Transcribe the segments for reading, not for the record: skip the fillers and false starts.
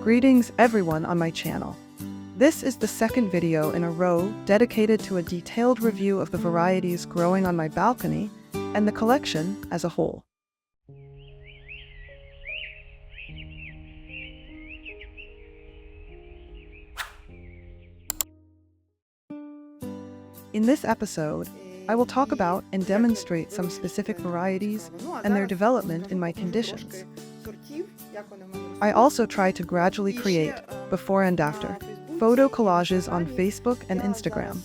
Greetings everyone on my channel. This is the second video in a row dedicated to a detailed review of the varieties growing on my balcony and the collection as a whole. In this episode, I will talk about and demonstrate some specific varieties and their development in my conditions. I also try to gradually create, before and after, photo collages on Facebook and Instagram.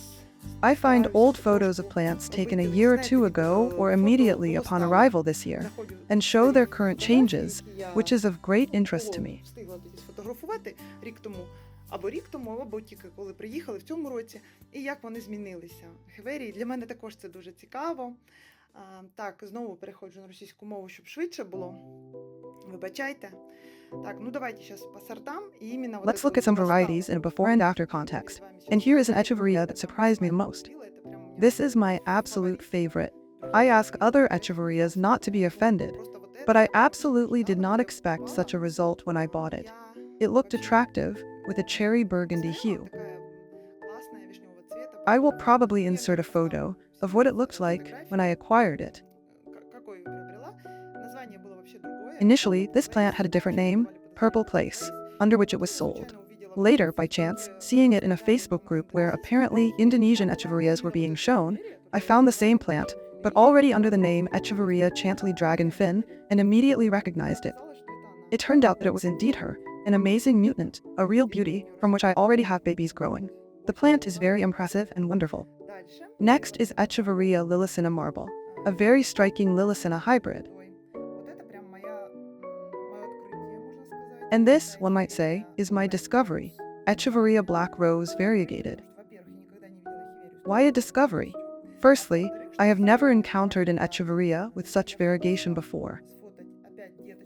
I find old photos of plants taken a year or two ago or immediately upon arrival this year, and show their current changes, which is of great interest to me. Або рік тому, або тільки коли приїхали в цьому році, і як вони змінилися. Echeverias, для мене також це дуже цікаво. Так, знову переходжу на російську мову, щоб швидше було. Вибачайте. Так, ну давайте зараз по сортам. І іменно Let's look at some varieties in a before and after context. And here is an Echeveria that surprised me the most. This is my absolute favorite. I ask other Echeverias not to be offended, but I absolutely did not expect such a result when I bought it. It looked attractive, with a cherry burgundy hue. I will probably insert a photo of what it looked like when I acquired it. Initially, this plant had a different name, Purple Place, under which it was sold. Later, by chance, seeing it in a Facebook group where apparently Indonesian Echeverias were being shown, I found the same plant, but already under the name Echeveria Chantilly Dragon Fin, and immediately recognized it. It turned out that it was indeed her, an amazing mutant, a real beauty, from which I already have babies growing. The plant is very impressive and wonderful. Next is Echeveria Lilacina Marble, a very striking Lilacina hybrid. And this, one might say, is my discovery, Echeveria Black Rose Variegated. Why a discovery? Firstly, I have never encountered an Echeveria with such variegation before.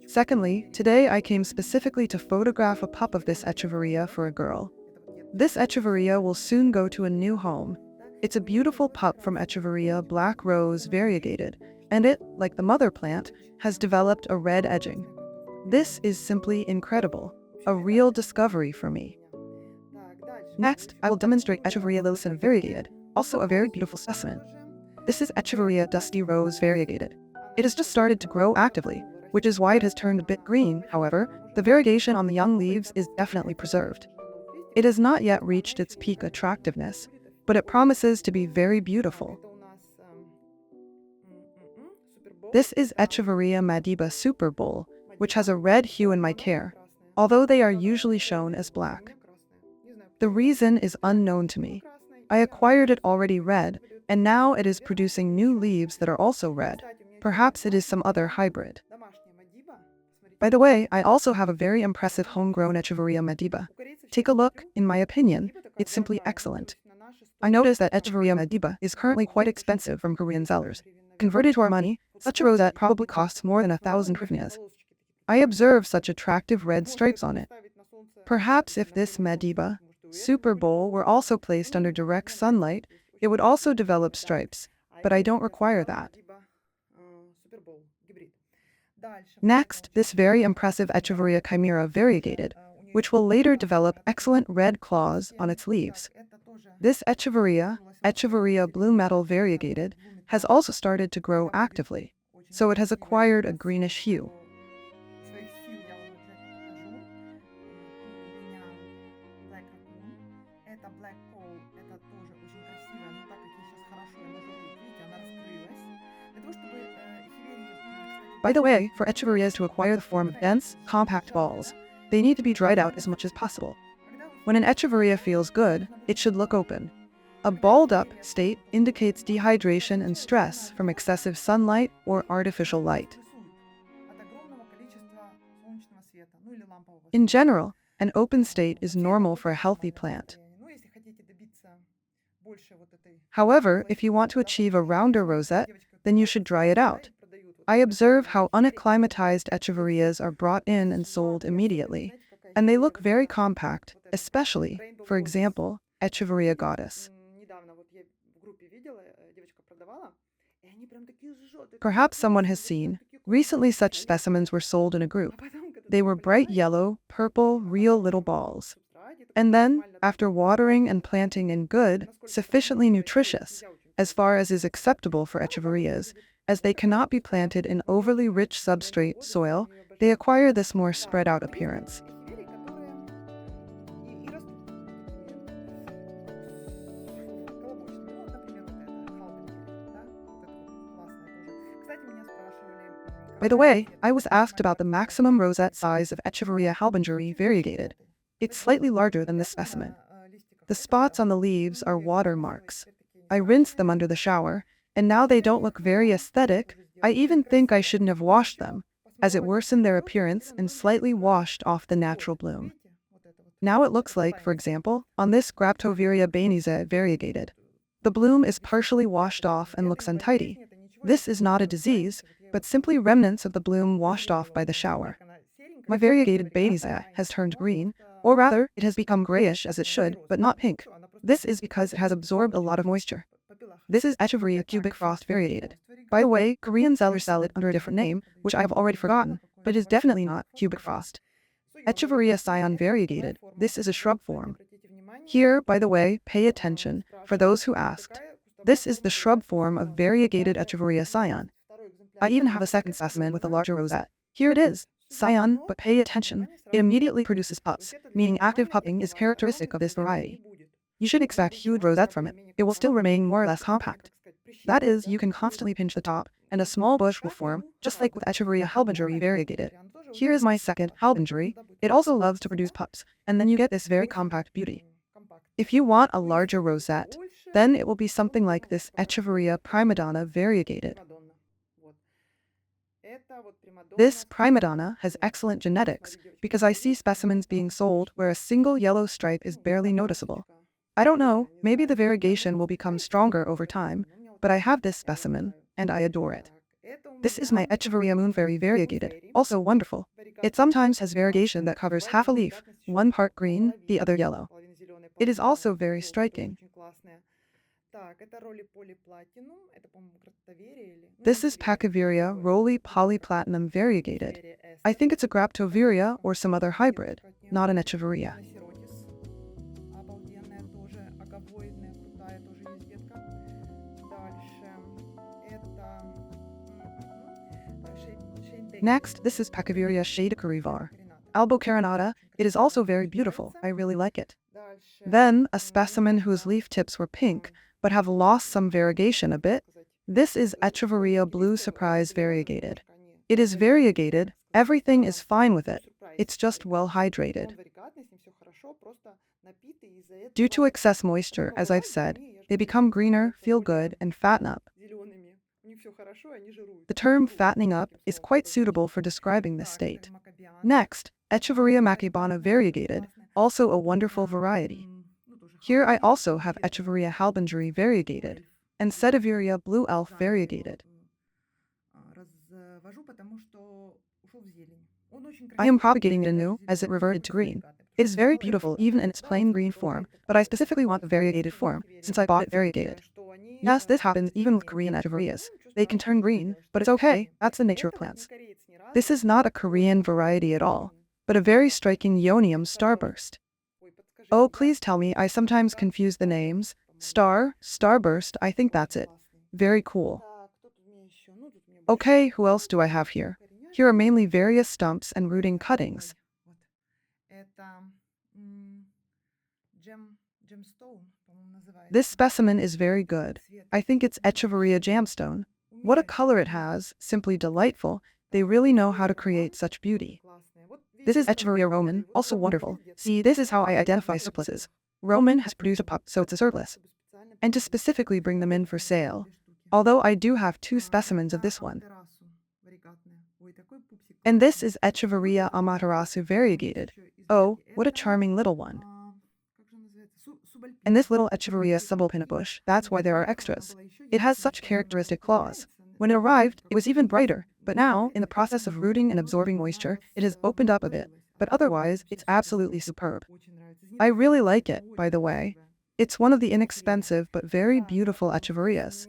Secondly, today I came specifically to photograph a pup of this Echeveria for a girl. This Echeveria will soon go to a new home. It's a beautiful pup from Echeveria Black Rose Variegated, and it, like the mother plant, has developed a red edging. This is simply incredible, a real discovery for me. Next, I will demonstrate Echeveria Lilacina Variegated, also a very beautiful specimen. This is Echeveria Dusty Rose Variegated. It has just started to grow actively, which is why it has turned a bit green. However, the variegation on the young leaves is definitely preserved. It has not yet reached its peak attractiveness, but it promises to be very beautiful. This is Echeveria Madiba Super Bowl, which has a red hue in my care, although they are usually shown as black. The reason is unknown to me. I acquired it already red, and now it is producing new leaves that are also red. Perhaps it is some other hybrid. By the way, I also have a very impressive homegrown Echeveria Madiba. Take a look, in my opinion, it's simply excellent. I noticed that Echeveria Madiba is currently quite expensive from Korean sellers. Converted to our money, such a rosette probably costs more than 1,000 hryvnias. I observe such attractive red stripes on it. Perhaps if this Madiba Super Bowl were also placed under direct sunlight, it would also develop stripes, but I don't require that. Next, this very impressive Echeveria Chimera Variegated, which will later develop excellent red claws on its leaves. This Echeveria Blue Metal Variegated, has also started to grow actively, so it has acquired a greenish hue. By the way, for Echeverias to acquire the form of dense, compact balls, they need to be dried out as much as possible. When an Echeveria feels good, it should look open. A balled-up state indicates dehydration and stress from excessive sunlight or artificial light. In general, an open state is normal for a healthy plant. However, if you want to achieve a rounder rosette, then you should dry it out. I observe how unacclimatized Echeverias are brought in and sold immediately, and they look very compact, especially, for example, Echeveria Goddess. Perhaps someone has seen, recently such specimens were sold in a group. They were bright yellow, purple, real little balls. And then, after watering and planting in good, sufficiently nutritious, as far as is acceptable for Echeverias, as they cannot be planted in overly rich substrate soil, they acquire this more spread out appearance. By the way, I was asked about the maximum rosette size of Echeveria halbingeri variegated. It's slightly larger than this specimen. The spots on the leaves are watermarks. I rinsed them under the shower, and now they don't look very aesthetic. I even think I shouldn't have washed them, as it worsened their appearance and slightly washed off the natural bloom. Now it looks like, for example, on this Graptoveria banise variegated. The bloom is partially washed off and looks untidy. This is not a disease, but simply remnants of the bloom washed off by the shower. My variegated banise has turned green, or rather, it has become grayish as it should, but not pink. This is because it has absorbed a lot of moisture. This is Echeveria cubic frost variegated. By the way, Koreans sell it under a different name, which I have already forgotten, but it is definitely not cubic frost. Echeveria scion variegated, this is a shrub form. Here, by the way, pay attention, for those who asked. This is the shrub form of variegated Echeveria scion. I even have a second specimen with a larger rosette. Here it is, scion, but pay attention, it immediately produces pups, meaning active pupping is characteristic of this variety. You should expect huge rosettes from it. It will still remain more or less compact. That is, you can constantly pinch the top, and a small bush will form, just like with Echeveria halbingeri variegated. Here is my second halbingeri. It also loves to produce pups, and then you get this very compact beauty. If you want a larger rosette, then it will be something like this Echeveria primadonna variegated. This primadonna has excellent genetics, because I see specimens being sold where a single yellow stripe is barely noticeable. I don't know, maybe the variegation will become stronger over time, but I have this specimen, and I adore it. This is my Echeveria moonfairy variegated, also wonderful. It sometimes has variegation that covers half a leaf, one part green, the other yellow. It is also very striking. This is Echeveria Roly Polyplatinum variegated. I think it's a Graptoveria or some other hybrid, not an Echeveria. Next, this is Echeveria Shade Carivar. Albocarinata, it is also very beautiful, I really like it. Then, a specimen whose leaf tips were pink, but have lost some variegation a bit. This is Echeveria Blue Surprise variegated. It is variegated, everything is fine with it, it's just well hydrated. Due to excess moisture, as I've said, they become greener, feel good, and fatten up. The term fattening up is quite suitable for describing this state. Next, Echeveria macabana variegated, also a wonderful variety. Here I also have Echeveria halbingeri variegated, and Sedaveria blue elf variegated. I am propagating it anew, as it reverted to green. It is very beautiful even in its plain green form, but I specifically want the variegated form, since I bought it variegated. Yes, this happens even with Korean Echeverias. They can turn green, but it's okay, that's the nature of plants. This is not a Korean variety at all, but a very striking Ionium starburst. Oh, please tell me, I sometimes confuse the names. Starburst, I think that's it. Very cool. Okay, who else do I have here? Here are mainly various stumps and rooting cuttings. This specimen is very good. I think it's Echeveria Jamstone. What a color it has, simply delightful. They really know how to create such beauty. This is Echeveria Roman, also wonderful. See, this is how I identify surpluses. Roman has produced a pup, so it's a surplus. And to specifically bring them in for sale. Although I do have two specimens of this one. And this is Echeveria Amaterasu variegated. Oh, what a charming little one. And this little Echeveria subalpina bush, that's why there are extras. It has such characteristic claws. When it arrived, it was even brighter, but now, in the process of rooting and absorbing moisture, it has opened up a bit, but otherwise, it's absolutely superb. I really like it, by the way. It's one of the inexpensive but very beautiful Echeverias.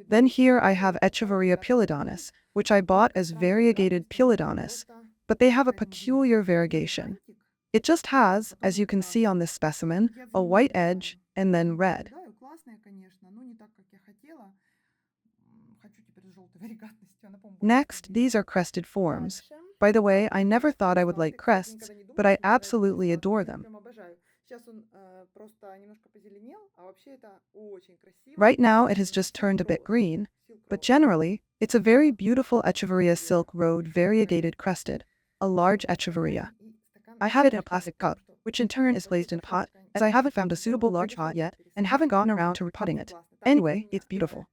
Then here I have Echeveria Pilidonis, which I bought as variegated Pilidonis, but they have a peculiar variegation. It just has, as you can see on this specimen, a white edge and then red. Next, these are crested forms. By the way, I never thought I would like crests, but I absolutely adore them. Right now it has just turned a bit green, but generally, it's a very beautiful Echeveria Silk Road variegated crested, a large Echeveria. I have it in a plastic cup, which in turn is placed in a pot, as I haven't found a suitable large pot yet, and haven't gotten around to repotting it. Anyway, it's beautiful.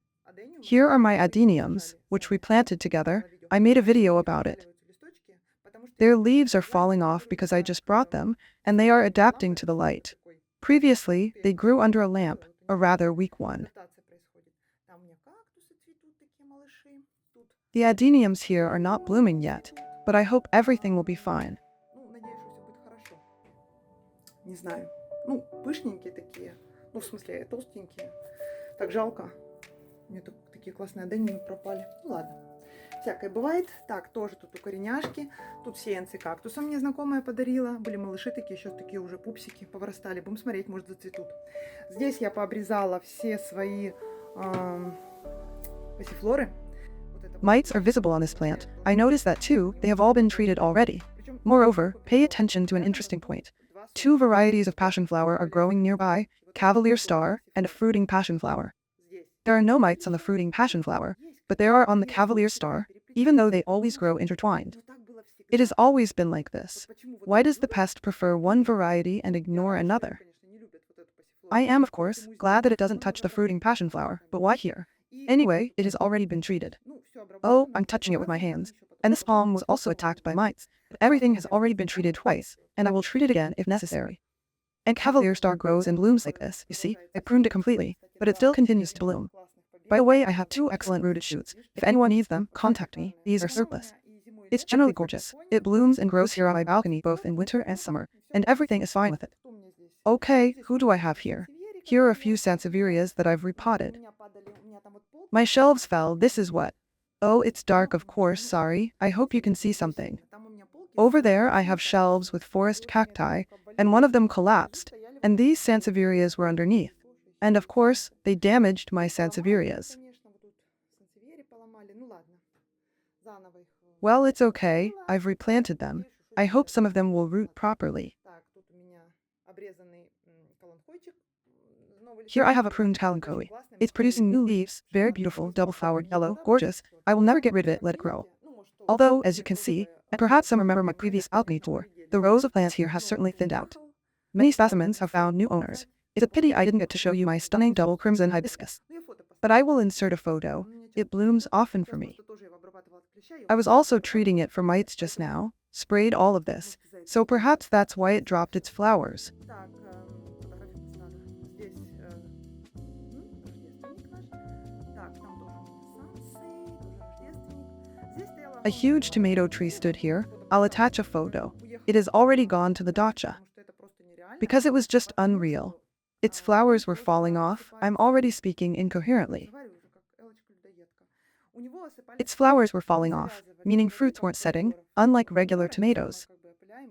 Here are my adeniums, which we planted together. I made a video about it. Their leaves are falling off because I just brought them, and they are adapting to the light. Previously, they grew under a lamp, a rather weak one. The adeniums here are not blooming yet, but I hope everything will be fine. Не знаю. Ну, пышненькие такие. Ну, в смысле, толстенькие. Так жалко. У меня такие классные адениумы пропали. Ну, ладно. Всякое бывает. Так, тоже тут укореняшки. Тут сеянцы кактуса мне знакомая подарила. Были малыши такие, сейчас такие уже пупсики повырастали. Будем смотреть, может, зацветут. Здесь я пообрезала все свои пассифлоры. Mites are visible on this plant. I noticed that too. They have all been treated already. Moreover, pay attention to an interesting point. 2 varieties of passionflower are growing nearby, Cavalier Star and a fruiting passionflower. There are no mites on the fruiting passionflower, but there are on the Cavalier Star, even though they always grow intertwined. It has always been like this. Why does the pest prefer one variety and ignore another? I am, of course, glad that it doesn't touch the fruiting passionflower, but why here? Anyway, it has already been treated. Oh, I'm touching it with my hands. And this palm was also attacked by mites, but everything has already been treated twice, and I will treat it again if necessary. And Cavalier Star grows and blooms like this, you see, I pruned it completely, but it still continues to bloom. By the way, I have 2 excellent rooted shoots. If anyone needs them, contact me, these are surplus. It's generally gorgeous. It blooms and grows here on my balcony both in winter and summer, and everything is fine with it. Okay, who do I have here? Here are a few Sansevierias that I've repotted. My shelves fell, this is what? Oh, it's dark, of course, sorry. I hope you can see something. Over there I have shelves with forest cacti, and one of them collapsed, and these Sansevierias were underneath. And of course, they damaged my Sansevierias. Well, it's okay, I've replanted them. I hope some of them will root properly. Here I have a pruned kalanchoe. It's producing new leaves, very beautiful, double-flowered, yellow, gorgeous. I will never get rid of it, let it grow. Although, as you can see, and perhaps some remember my previous balcony tour, the rows of plants here has certainly thinned out. Many specimens have found new owners. It's a pity I didn't get to show you my stunning double crimson hibiscus. But I will insert a photo. It blooms often for me. I was also treating it for mites just now, sprayed all of this, so perhaps that's why it dropped its flowers. A huge tomato tree stood here. I'll attach a photo. It has already gone to the dacha. Because it was just unreal. Its flowers were falling off. I'm already speaking incoherently. Its flowers were falling off, meaning fruits weren't setting, unlike regular tomatoes.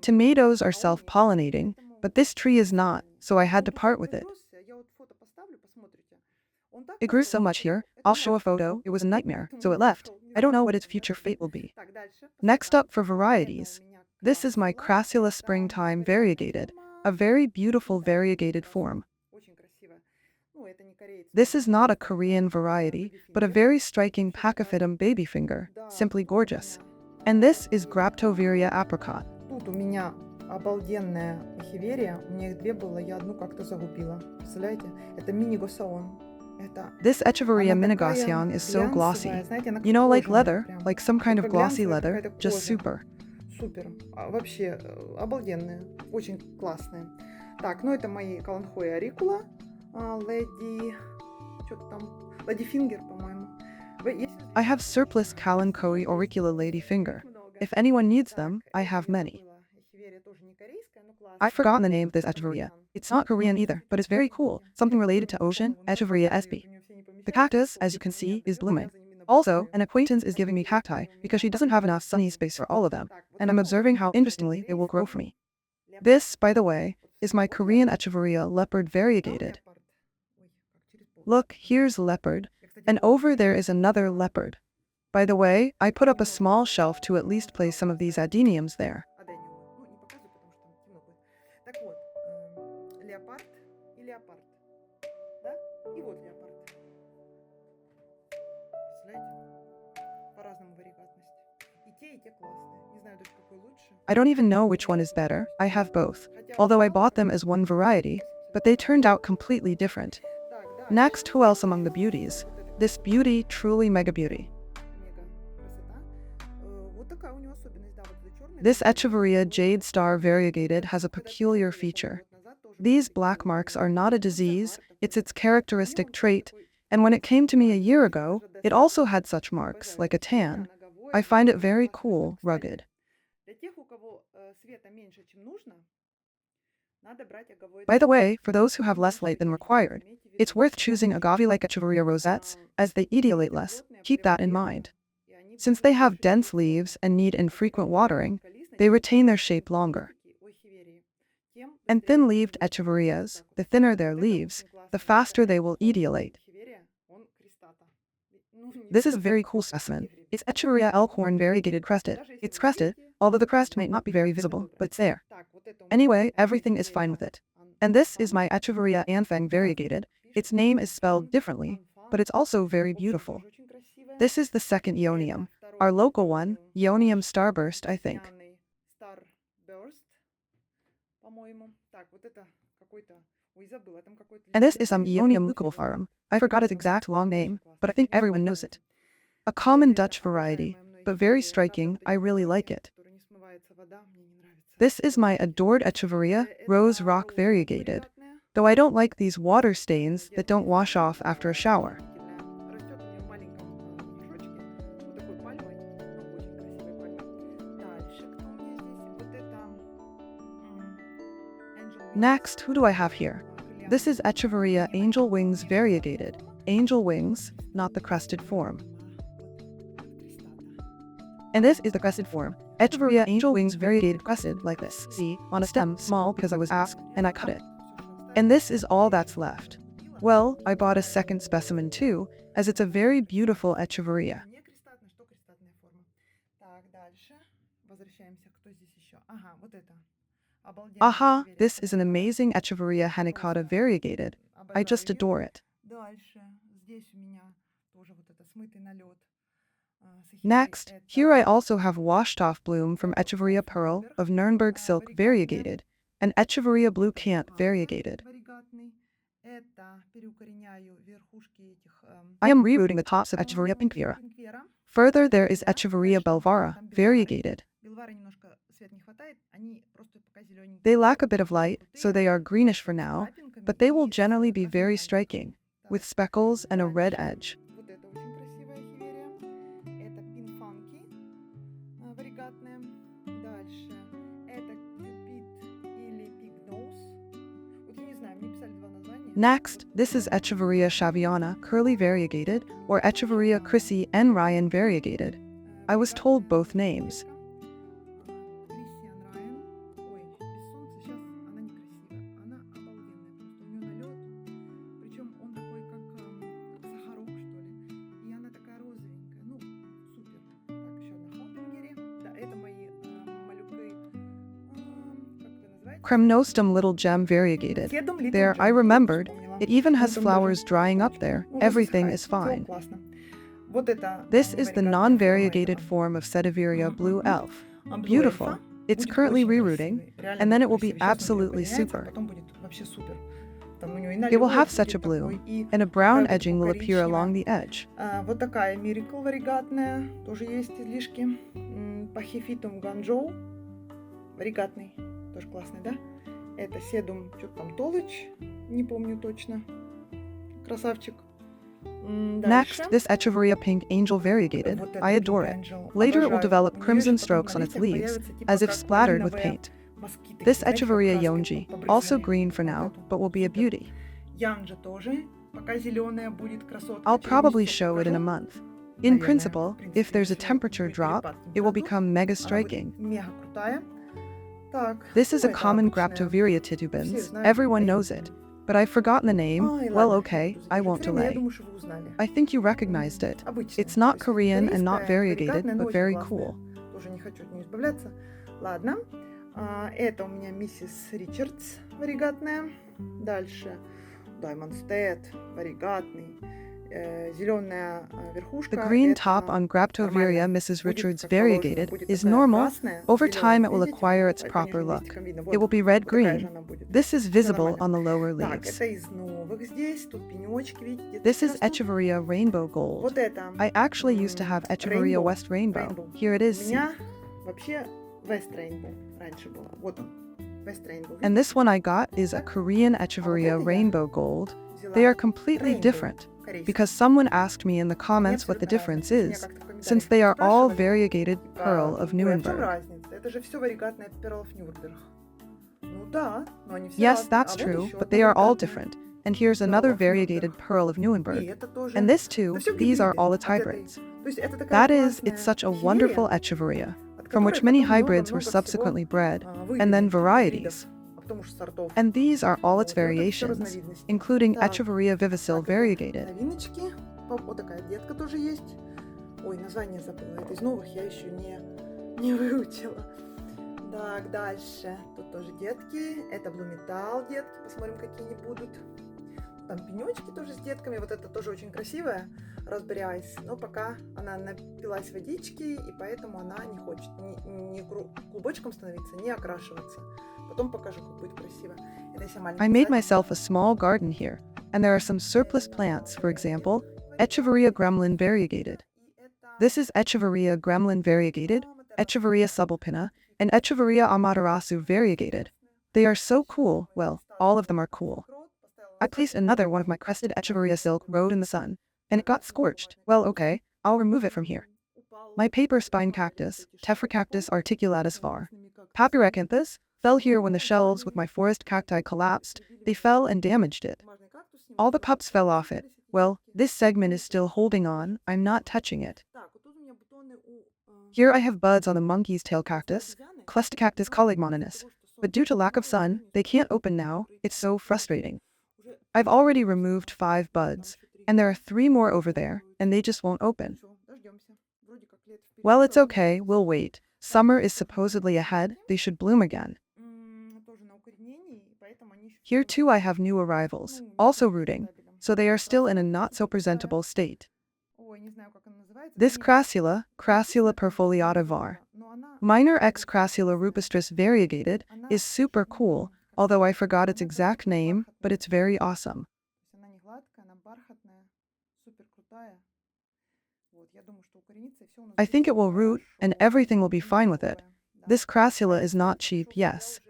Tomatoes are self-pollinating, but this tree is not, so I had to part with it. It grew so much here. I'll show a photo. It was a nightmare, so it left. I don't know what its future fate will be. Next up for varieties. This is my Crassulas springtime variegated, a very beautiful variegated form. This is not a Korean variety, but a very striking Pachyphytum babyfinger, simply gorgeous. And this is Graptoveria apricot. Тут у меня обалденная Echeveria. У меня их 2 было, я одну как-то загубила. Представляете? Это мини-госаон. This Echeveria minigossion is so glossy. You know, like leather, like some kind of glossy leather, just super. Супер. Вообще обалденные. Очень классные. Так, ну это мои каланхои арикула. Леди... Что-то там... Леди Фингер, по-моему. I have surplus Kalanchoe auricula ladyfinger. If anyone needs them, I have many. I've forgotten the name of this Echeveria. It's not Korean either, but it's very cool. Something related to ocean, Echeveria sp. The cactus, as you can see, is blooming. Also, an acquaintance is giving me cacti because she doesn't have enough sunny space for all of them, and I'm observing how interestingly they will grow for me. This, by the way, is my Korean Echeveria leopard variegated. Look, here's leopard, and over there is another leopard. By the way, I put up a small shelf to at least place some of these adeniums there. I don't even know which one is better. I have both, although I bought them as one variety, but they turned out completely different. Next, who else among the beauties? This beauty, truly mega beauty. This Echeveria Jade Star variegated has a peculiar feature. These black marks are not a disease, it's its characteristic trait, and when it came to me a year ago, it also had such marks, like a tan. I find it very cool, rugged. By the way, for those who have less light than required, it's worth choosing agave-like Echeveria rosettes, as they etiolate less. Keep that in mind. Since they have dense leaves and need infrequent watering, they retain their shape longer. And thin-leaved Echeverias, the thinner their leaves, the faster they will etiolate. This is a very cool specimen. It's Echeveria Elkhorn variegated crested. It's crested, although the crest might not be very visible, but it's there. Anyway, everything is fine with it. And this is my Echeveria Anfang variegated. Its name is spelled differently, but it's also very beautiful. This is the second Eonium. Our local one, Eonium Starburst, I think. And this is Eonium Lucalifarum. I forgot its exact long name, but I think everyone knows it. A common Dutch variety, but very striking. I really like it. This is my adored Echeveria Rose Rock variegated, though I don't like these water stains that don't wash off after a shower. Next, who do I have here? This is Echeveria Angel Wings variegated. Angel wings, not the crested form. And this is the crested form. Echeveria Angel Wings variegated crested like this. See, on a stem, small because I was asked, and I cut it. And this is all that's left. Well, I bought a second specimen too, as it's a very beautiful Echeveria. Aha, this is an amazing Echeveria Hanicata variegated. I just adore it. Next, here I also have washed off bloom from Echeveria Pearl of Nuremberg Silk variegated, and Echeveria Blue Cant variegated. I am rerooting the tops of Echeveria Pinkvera. Further, there is Echeveria Belvara variegated. They lack a bit of light, so they are greenish for now, but they will generally be very striking, with speckles and a red edge. Next, this is Echeveria Shaviana curly variegated, or Echeveria Chrissy N. Ryan variegated. I was told both names. Cremnostum Little Gem variegated. There, I remembered. It even has flowers drying up there. Everything is fine. This is the non-variegated form of Echeveria Blue Elf. Beautiful. It's currently rerooting, and then it will be absolutely super. It will have such a bloom, and a brown edging will appear along the edge. Вот такая Miracle варигатная, тоже есть излишки. Пахифитум ганджоу, варигатный, тоже классный, да? Это седум, что-то там толыч, не помню точно. Красавчик. Next, this Echeveria Pink Angel variegated. I adore it. Later it will develop crimson strokes on its leaves, as if splattered with paint. This Echeveria Yonji, also green for now, but will be a beauty. Пока зеленая будет красотка. I'll через probably месяцок show it in a покажу. month. In Наверное, principle, в принципе, if there's a если temperature будет drop, перепад it will температур, become mega она striking. будет мега крутая. Так, This is a это common обычная. Graptoveria Все titubens. знают, Everyone дают. knows it. But I've forgotten the name. Ай, Well, ладно, okay, буду I задержать won't время. Я delay. думаю, что вы узнали. I think you recognized it. Обычная. It's not То есть Korean and not корейская, variegated, варигатная, но but очень very классная. cool. Тоже не хочу от нее избавляться. Ладно. Это у меня миссис Ричардс, варигатная. Дальше Diamond Stead, варигатный. Зеленая верхушка. The green это top on Graptoveria нормально. Mrs. Будет, Richards как положено, variegated будет is такая normal. красная, Over зеленая, time it will видите? acquire its По proper нижним look. листикам видно. It Вот, will be вот такая же red-green. она будет. This is Всё visible нормально. on the lower Так, leaves. это из новых здесь. Тут пенечки, видите? This is растут. Echeveria Rainbow Gold. Вот это. I actually used to have Echeveria Rainbow. West Rainbow. Rainbow. Here it У is. See? меня вообще West Rainbow раньше было. Вот он. West Rainbow. And this one I got is a Korean Echeveria это я Rainbow Gold. Взяла They are completely Rainbow different корейский. because someone asked me in the Мне comments what the абсолютно difference разница. Меня is, как-то в комментариях since they are all спрашивали, variegated типа, pearl of «Ой, а в чём Nuremberg. разница? Это же все варигатное Pearl of Nuremberg». Ну да, но они все Yes, разные. that's А вот true, еще but одна they are all варигатная. different. And here's another Pearl of variegated Nuremberg. pearl of И Nuremberg. это тоже. And this Да too, всё these are гибриды all its от этой. hybrids. То есть это такая That is, классная it's such a Echeveria, wonderful Echeveria, от from which которой many потом hybrids were много-много subsequently всего, bred, вывели, and then гибридов, varieties. а потом уже сортов. And these are all its Вот, и вот это всё variations, разновидности. including Так, Echeveria Vivicil так, это variegated. новиночки. Вот такая детка тоже есть. Ой, название забыла. Это из новых я еще не выучила. Так, дальше. Тут тоже детки. Это Blue Metal детки. Посмотрим, какие они будут. Там пенечки тоже с детками. Вот это тоже очень красивая. Raspberry Ice. Но пока она напилась водички, и поэтому она не хочет ни клубочком становиться, ни окрашиваться. Потом покажу, как будет красиво. Это если маленький I made садик. myself a small garden here, and there are some surplus plants, for example, Echeveria gremlin variegated. This is Echeveria gremlin variegated, Echeveria subulpina, and Echeveria amaterasu variegated. They are so cool, well, all of them are cool. I placed another one of my crested Echeveria silk rode in the sun, and it got scorched. Well, okay, I'll remove it from here. My paper spine cactus, Tephrocactus articulatus var. Papyracanthus, fell here when the shelves with my forest cacti collapsed. They fell and damaged it. All the pups fell off it. Well, this segment is still holding on. I'm not touching it. Here I have buds on the monkey's tail cactus, Clesticactus colligmoninus. But due to lack of sun, they can't open now. It's so frustrating. I've already removed 5 buds, and there are 3 more over there, and they just won't open. Well, it's okay, we'll wait. Summer is supposedly ahead, they should bloom again. Here too I have new arrivals, also rooting, so they are still in a not-so-presentable state. This Crassula, Crassula perfoliata var. Minor X Crassula rupestris variegated, is super cool, although I forgot its exact name, but it's very awesome. I think it will root, and everything will be fine with it. This Crassula is not cheap, yes.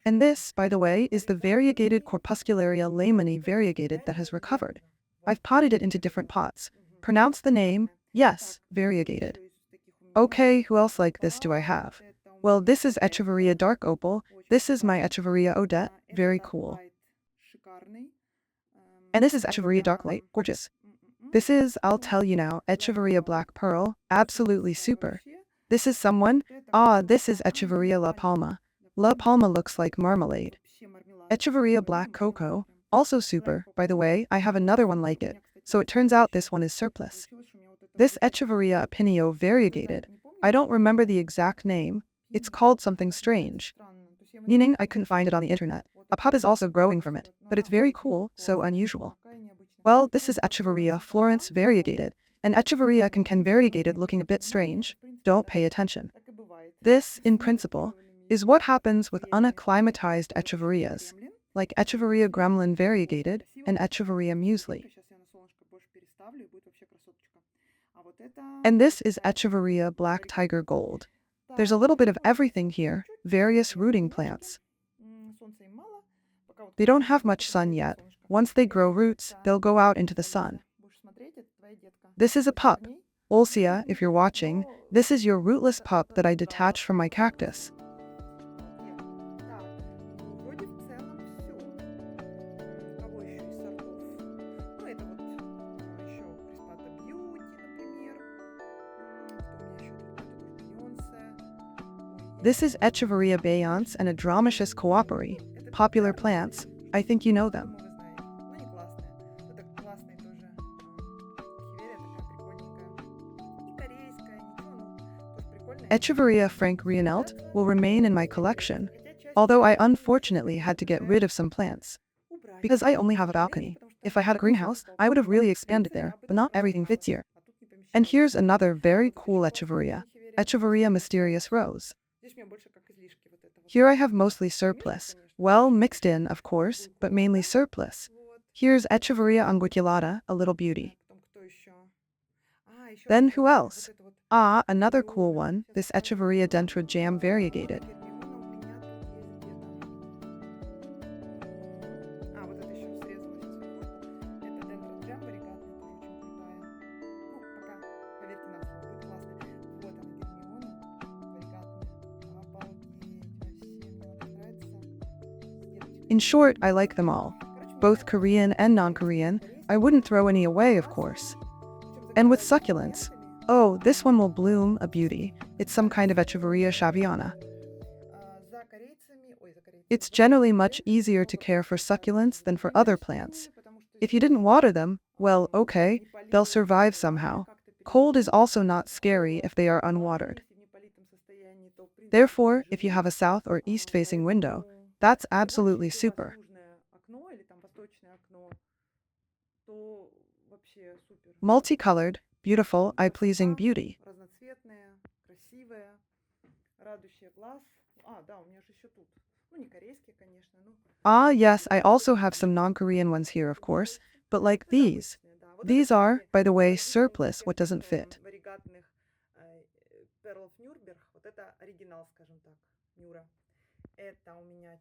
And this, by the way, is the variegated Corpuscularia lamani variegated that has recovered. I've potted it into different pots. Pronounce the name, yes, variegated. Okay, who else like this do I have? Well, this is Echeveria Dark Opal, this is my Echeveria Odette, very cool. And this is Echeveria Dark Light, gorgeous. This is, I'll tell you now, Echeveria Black Pearl, absolutely super. This is someone, this is Echeveria La Palma. La Palma looks like marmalade. Echeveria Black Cocoa, also super, by the way, I have another one like it, so it turns out this one is surplus. This Echeveria Opinio variegated, I don't remember the exact name, it's called something strange. Meaning I couldn't find it on the internet. A pup is also growing from it, but it's very cool, so unusual. Well, this is Echeveria Florence variegated, and Echeveria can variegated looking a bit strange, don't pay attention. This, in principle, is what happens with unacclimatized Echeverias, like Echeveria gremlin variegated and Echeveria muesli. And this is Echeveria black tiger gold. There's a little bit of everything here, various rooting plants. They don't have much sun yet. Once they grow roots, they'll go out into the sun. This is a pup. Olsia, if you're watching, this is your rootless pup that I detached from my cactus. This is Echeveria bayance and Adeniums cooperi, popular plants. I think you know them. Echeveria francrionelt will remain in my collection, although I unfortunately had to get rid of some plants. Because I only have a balcony. If I had a greenhouse, I would have really expanded there, but not everything fits here. And here's another very cool Echeveria, Echeveria mysterious rose. Here I have mostly surplus, well mixed in, of course, but mainly surplus. Here's Echeveria unguiculata, a little beauty. Then who else? Ah, another cool one, this Echeveria dentro jam variegated. In short, I like them all. Both Korean and non-Korean. I wouldn't throw any away, of course. And with succulents, oh, this one will bloom, a beauty. It's some kind of Echeveria shaviana. It's generally much easier to care for succulents than for other plants. If you didn't water them, well, okay, they'll survive somehow. Cold is also not scary if they are unwatered. Therefore, if you have a south or east-facing window, that's absolutely super. Multicolored, beautiful, eye-pleasing beauty. Ah, yes, I also have some non-Korean ones here, of course, but like these. These are, by the way, surplus, what doesn't fit.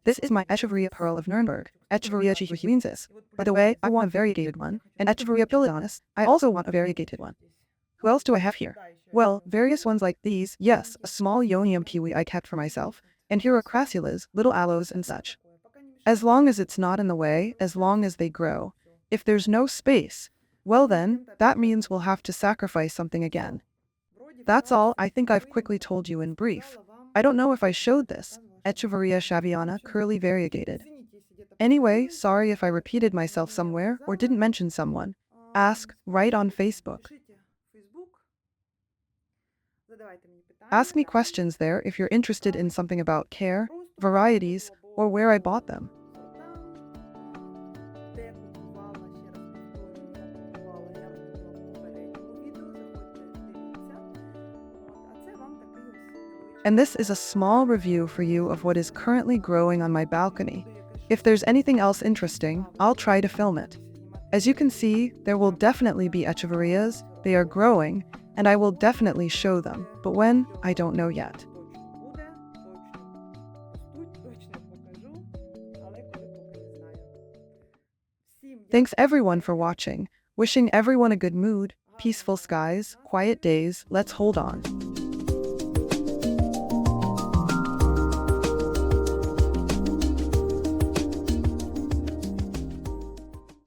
This is my Echeveria Pearl of Nuremberg, Echeveria Chantilly. By the way, I want a variegated one, and Echeveria Pillidonis, I also want a variegated one. Who else do I have here? Well, various ones like these, yes, a small Ionium kiwi I kept for myself, and here are Crassulas, little aloes and such. As long as it's not in the way, as long as they grow. If there's no space, well then, that means we'll have to sacrifice something again. That's all. I think I've quickly told you in brief. I don't know if I showed this. Echeveria shaviana, curly variegated. Anyway, sorry if I repeated myself somewhere or didn't mention someone. Ask, write on Facebook. Ask me questions there if you're interested in something about care, varieties, or where I bought them. And this is a small review for you of what is currently growing on my balcony. If there's anything else interesting, I'll try to film it. As you can see, there will definitely be Echeverias, they are growing, and I will definitely show them, but when, I don't know yet. Thanks everyone for watching. Wishing everyone a good mood, peaceful skies, quiet days. Let's hold on.